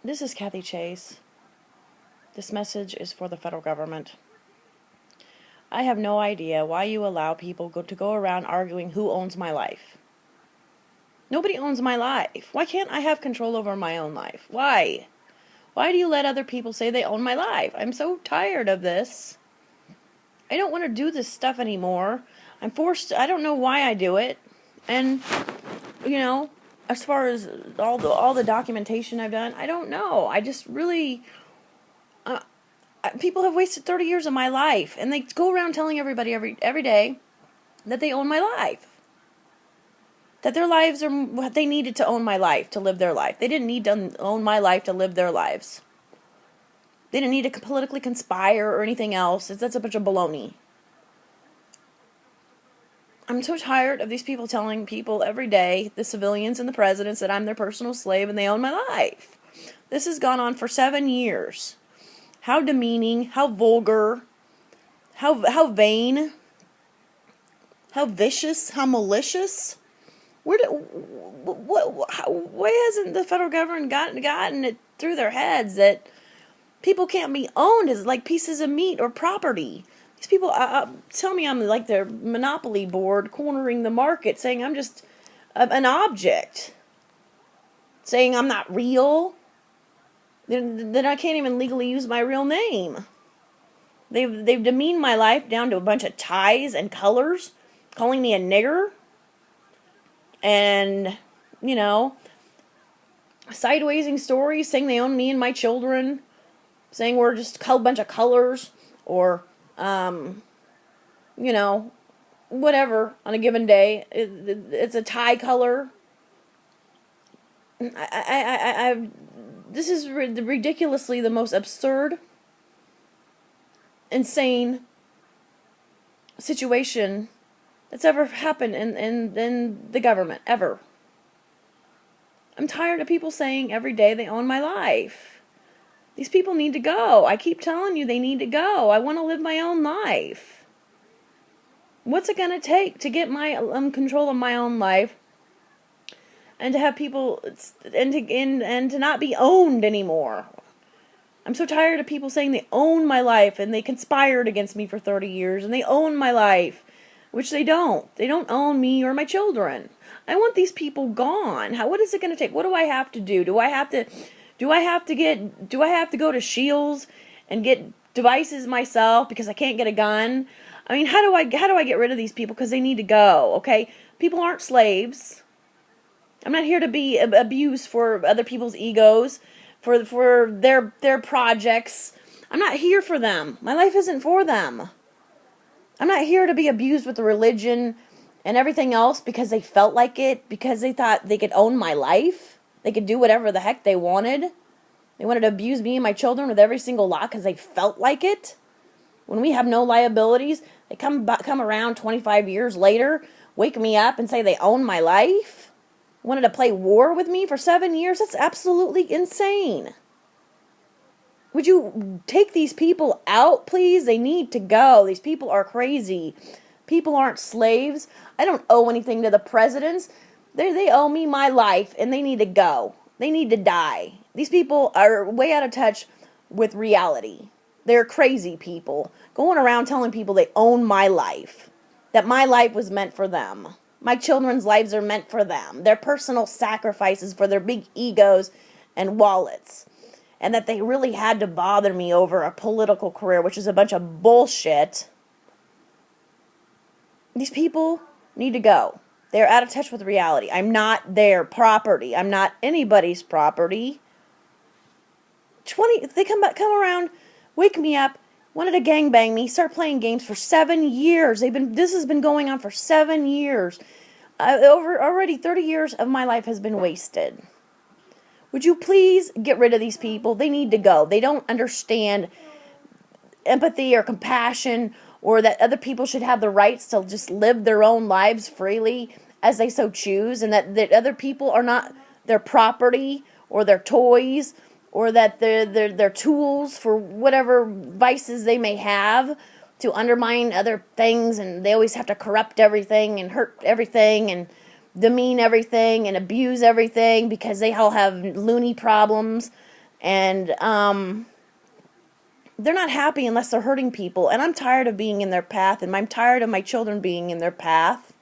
This is Kathy Chase. This message is for the federal government. I have no idea why you allow people to go around arguing who owns my life. Nobody owns my life. Why can't I have control over my own life? Why? Why do you let other people say they own my life? I'm so tired of this. I don't want to do this stuff anymore. I'm forced. I don't know why I do it. And, as far as all the documentation I've done, I don't know. I just really... people have wasted 30 years of my life, and they go around telling everybody every day that they own my life. That their lives are what they needed to own my life to live their life. They didn't need to own my life to live their lives. They didn't need to politically conspire or anything else. That's a bunch of baloney. I'm so tired of these people telling people every day, the civilians and the presidents, that I'm their personal slave and they own my life. This has gone on for 7 years. How demeaning, how vulgar, how vain, how vicious, how malicious. Why hasn't the federal government gotten it through their heads that people can't be owned as like pieces of meat or property? These people tell me I'm like their monopoly board cornering the market, saying I'm just an object, saying I'm not real. Then I can't even legally use my real name. They've demeaned my life down to a bunch of ties and colors, calling me a nigger. And, sidewaysing stories, saying they own me and my children, saying we're just a bunch of colors, or, whatever on a given day. It's a tie color. This is ridiculously the most absurd, insane situation that's ever happened in the government, ever. I'm tired of people saying every day they own my life. These people need to go. I keep telling you they need to go. I want to live my own life. What's it going to take to get my control of my own life? And to have people, and to not be owned anymore. I'm so tired of people saying they own my life, and they conspired against me for 30 years, and they own my life, which they don't. They don't own me or my children. I want these people gone. What is it going to take? What do I have to do? Do I have to go to Shields and get devices myself because I can't get a gun? I mean, how do I get rid of these people? Because they need to go, okay? People aren't slaves. I'm not here to be abused for other people's egos, for their projects. I'm not here for them. My life isn't for them. I'm not here to be abused with the religion and everything else because they felt like it, because they thought they could own my life. They could do whatever the heck they wanted. They wanted to abuse me and my children with every single law because they felt like it. When we have no liabilities, they come around 25 years later, wake me up and say they own my life. Wanted to play war with me for 7 years? That's absolutely insane. Would you take these people out, please? They need to go. These people are crazy. People aren't slaves. I don't owe anything to the presidents. They owe me my life, and they need to go. They need to die. These people are way out of touch with reality. They're crazy people going around telling people they own my life, that my life was meant for them. My children's lives are meant for them. Their personal sacrifices for their big egos and wallets. And that they really had to bother me over a political career, which is a bunch of bullshit. These people need to go. They're out of touch with reality. I'm not their property. I'm not anybody's property. They come around, wake me up, wanted to gangbang me, start playing games for 7 years. This has been going on for 7 years. Already 30 years of my life has been wasted. Would you please get rid of these people? They need to go. They don't understand empathy or compassion, or that other people should have the rights to just live their own lives freely as they so choose, and that other people are not their property or their toys, or that they're tools for whatever vices they may have to undermine other things, and they always have to corrupt everything and hurt everything and demean everything and abuse everything because they all have loony problems And they're not happy unless they're hurting people. And I'm tired of being in their path, and I'm tired of my children being in their path.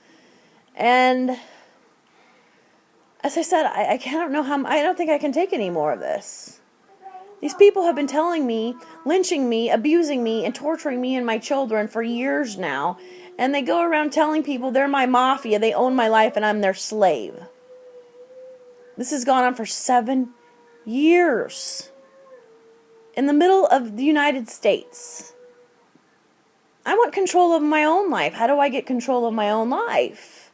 And as I said, I don't know how, I don't think I can take any more of this. These people have been telling me, lynching me, abusing me, and torturing me and my children for years now. And they go around telling people they're my mafia, they own my life, and I'm their slave. This has gone on for 7 years. In the middle of the United States. I want control of my own life. How do I get control of my own life?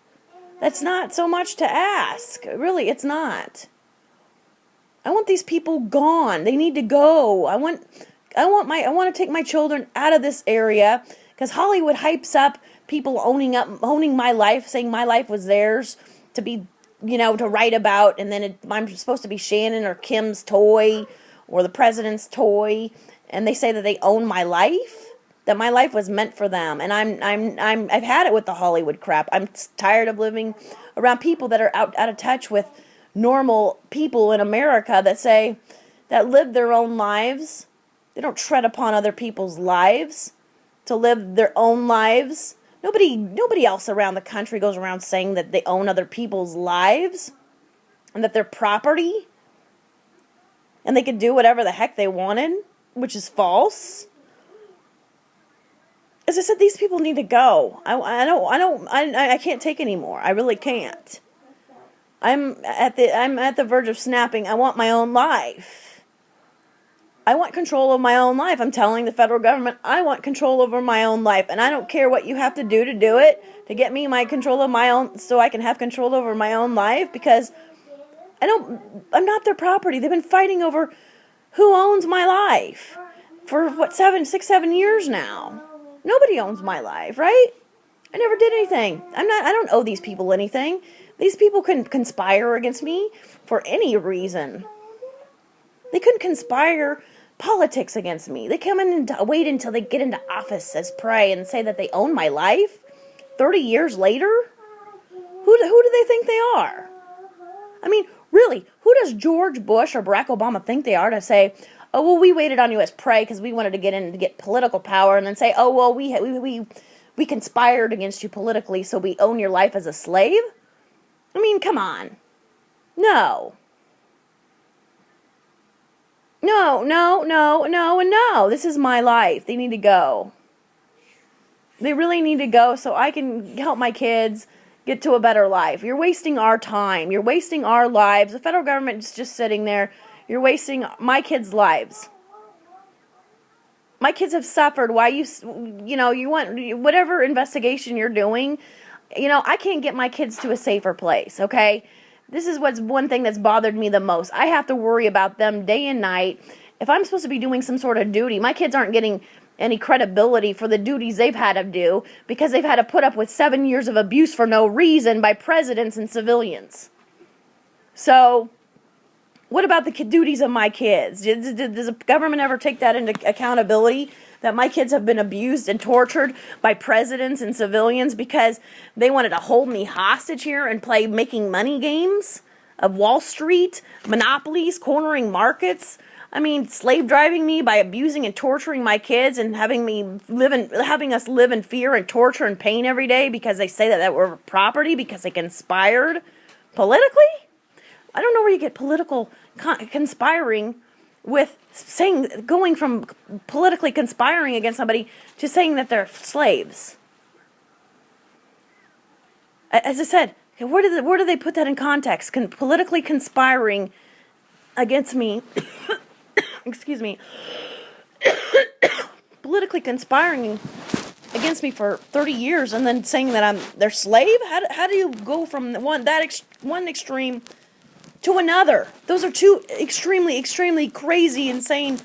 That's not so much to ask. Really, it's not. I want these people gone. They need to go. I want to take my children out of this area, because Hollywood hypes up people owning my life, saying my life was theirs to be, to write about, and then I'm supposed to be Shannon or Kim's toy or the president's toy, and they say that they own my life, that my life was meant for them. And I've had it with the Hollywood crap. I'm tired of living around people that are out of touch with normal people in America that live their own lives. They don't tread upon other people's lives to live their own lives. Nobody else around the country goes around saying that they own other people's lives and that they're property and they could do whatever the heck they wanted, which is false. As I said, these people need to go. I can't take anymore. I really can't. I'm at the verge of snapping. I want my own life. I want control of my own life. I'm telling the federal government I want control over my own life, and I don't care what you have to do it to get me my control of my own, so I can have control over my own life, because I'm not their property. They've been fighting over who owns my life for 7 years now. Nobody owns my life, right? I never did anything. I don't owe these people anything. These people couldn't conspire against me for any reason. They couldn't conspire politics against me. They come in and wait until they get into office as prey and say that they own my life 30 years later? Who do they think they are? I mean, really, who does George Bush or Barack Obama think they are to say, oh, well, we waited on you as prey because we wanted to get in to get political power, and then say, oh, well, we conspired against you politically, so we own your life as a slave? I mean, come on. No. No. This is my life. They need to go. They really need to go so I can help my kids get to a better life. You're wasting our time. You're wasting our lives. The federal government is just sitting there. You're wasting my kids' lives. My kids have suffered. Why you want whatever investigation you're doing. I can't get my kids to a safer place, okay? This is what's one thing that's bothered me the most. I have to worry about them day and night. If I'm supposed to be doing some sort of duty, my kids aren't getting any credibility for the duties they've had to do because they've had to put up with 7 years of abuse for no reason by presidents and civilians. So, what about the duties of my kids? Does the government ever take that into accountability? That my kids have been abused and tortured by presidents and civilians because they wanted to hold me hostage here and play making money games of Wall Street, monopolies, cornering markets. I mean, slave driving me by abusing and torturing my kids and having us live in fear and torture and pain every day because they say that we're property because they conspired politically? I don't know where you get political conspiring with going from politically conspiring against somebody to saying that they're slaves. As I said, where do they put that in context? Politically conspiring against me, excuse me, politically conspiring against me for 30 years and then saying that I'm their slave? How do you go from one extreme to another? Those are two extremely, extremely crazy, insane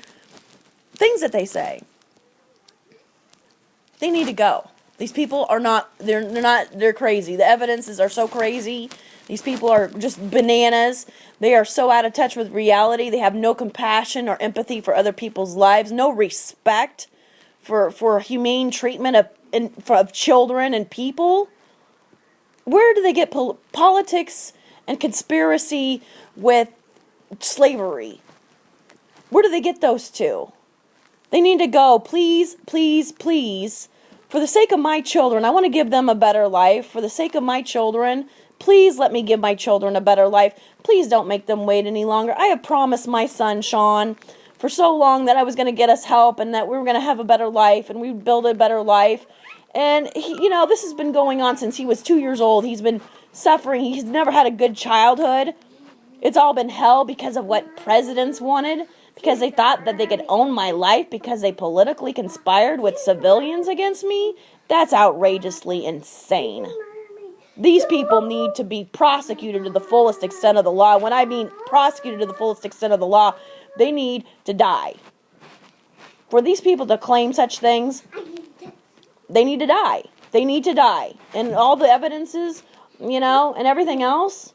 things that they say. They need to go. These people are not, they're crazy. The evidences are so crazy. These people are just bananas. They are so out of touch with reality. They have no compassion or empathy for other people's lives, no respect for humane treatment of children and people. Where do they get politics and conspiracy with slavery? Where do they get those to? They need to go. Please, please, please. For the sake of my children, I want to give them a better life. For the sake of my children, please let me give my children a better life. Please don't make them wait any longer. I have promised my son, Sean, for so long that I was going to get us help and that we were going to have a better life and we'd build a better life. And, this has been going on since he was 2 years old. He's been suffering. He's never had a good childhood. It's all been hell because of what presidents wanted. Because they thought that they could own my life because they politically conspired with civilians against me? That's outrageously insane. These people need to be prosecuted to the fullest extent of the law. When I mean prosecuted to the fullest extent of the law, they need to die. For these people to claim such things, they need to die. They need to die. And all the evidences, and everything else,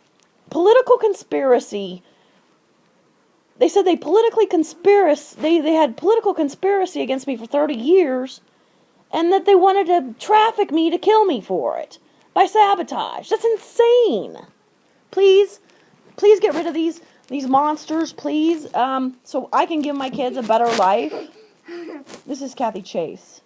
political conspiracy. They said they had political conspiracy against me for 30 years, and that they wanted to traffic me to kill me for it by sabotage. That's insane. Please get rid of these monsters, please, so I can give my kids a better life. This is Kathy Chase.